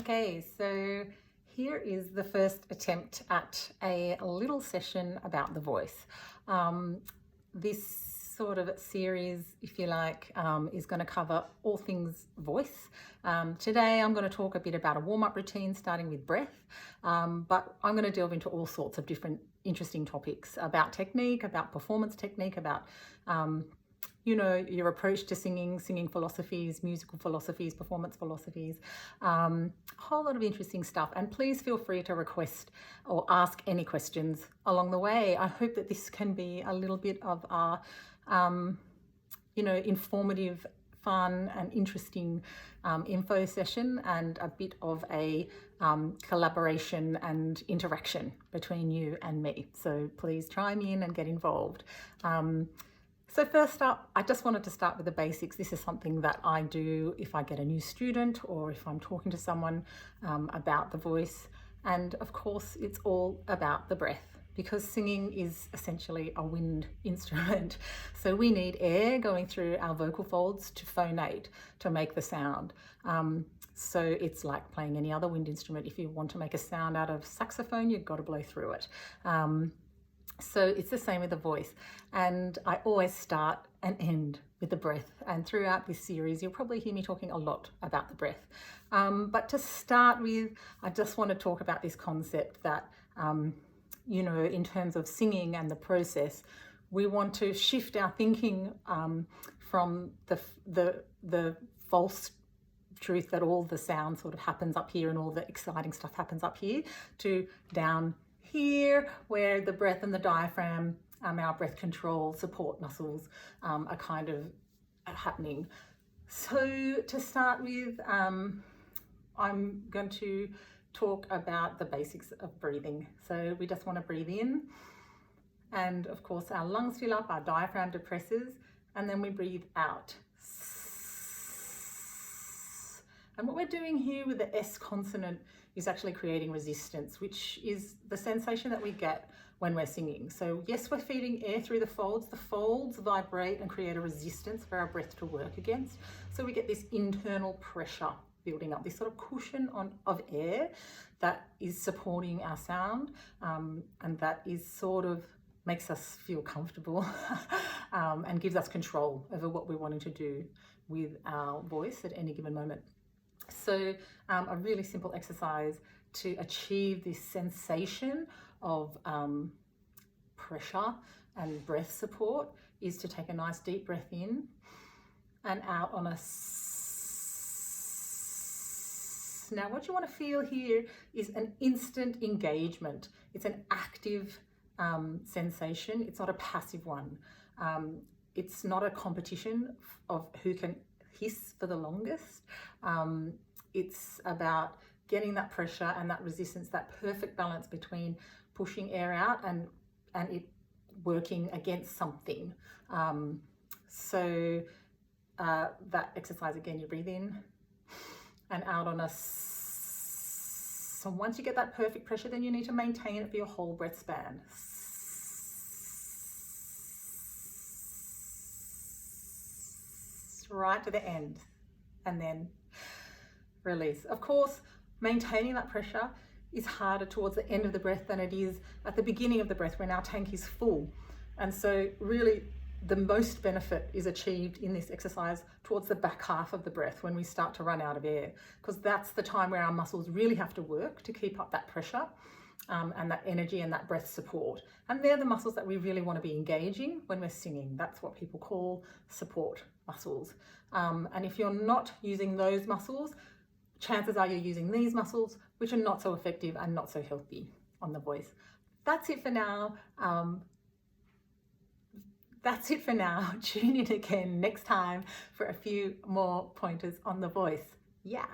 Okay, so here is the first attempt at a little session about the voice. This sort of series, if you like, is going to cover all things voice. Today I'm going to talk a bit about a warm-up routine starting with breath, but I'm going to delve into all sorts of different interesting topics about technique, about performance technique, about your approach to singing philosophies, musical philosophies, performance philosophies, a whole lot of interesting stuff. And please feel free to request or ask any questions along the way. I hope that this can be a little bit of our, informative, fun and interesting info session, and a bit of a collaboration and interaction between you and me. So please chime in and get involved. So first up, I just wanted to start with the basics. This is something that I do if I get a new student or if I'm talking to someone about the voice. And of course, it's all about the breath, because singing is essentially a wind instrument. So we need air going through our vocal folds to phonate, to make the sound. So it's like playing any other wind instrument. If you want to make a sound out of saxophone, you've got to blow through it. So it's the same with the voice, and I always start and end with the breath. And throughout this series, you'll probably hear me talking a lot about the breath. But to start with, I just want to talk about this concept that, in terms of singing and the process, we want to shift our thinking from the false truth that all the sound sort of happens up here and all the exciting stuff happens up here, to down here, where the breath and the diaphragm, our breath control support muscles, are kind of happening. So to start with, I'm going to talk about the basics of breathing. So we just want to breathe in, and of course our lungs fill up, our diaphragm depresses, and then we breathe out. And what we're doing here with the S consonant is actually creating resistance, which is the sensation that we get when we're singing. So yes, we're feeding air through the folds. The folds vibrate and create a resistance for our breath to work against. So we get this internal pressure building up, this sort of cushion of air that is supporting our sound, and that is sort of makes us feel comfortable and gives us control over what we're wanting to do with our voice at any given moment. So a really simple exercise to achieve this sensation of pressure and breath support is to take a nice deep breath in and out on a S. Now what you want to feel here is an instant engagement. It's an active sensation. It's not a passive one. It's not a competition of who can hiss for the longest. It's about getting that pressure and that resistance, that perfect balance between pushing air out and it working against something. So that exercise again, you breathe in and out on a S. So once you get that perfect pressure, then you need to maintain it for your whole breath span. Right to the end, and then release. Of course, maintaining that pressure is harder towards the end of the breath than it is at the beginning of the breath when our tank is full. And so really the most benefit is achieved in this exercise towards the back half of the breath, when we start to run out of air, because that's the time where our muscles really have to work to keep up that pressure and that energy and that breath support. And they're the muscles that we really want to be engaging when we're singing. That's what people call support muscles. And if you're not using those muscles, chances are you're using these muscles, which are not so effective and not so healthy on the voice. That's it for now. Tune in again next time for a few more pointers on the voice. Yeah.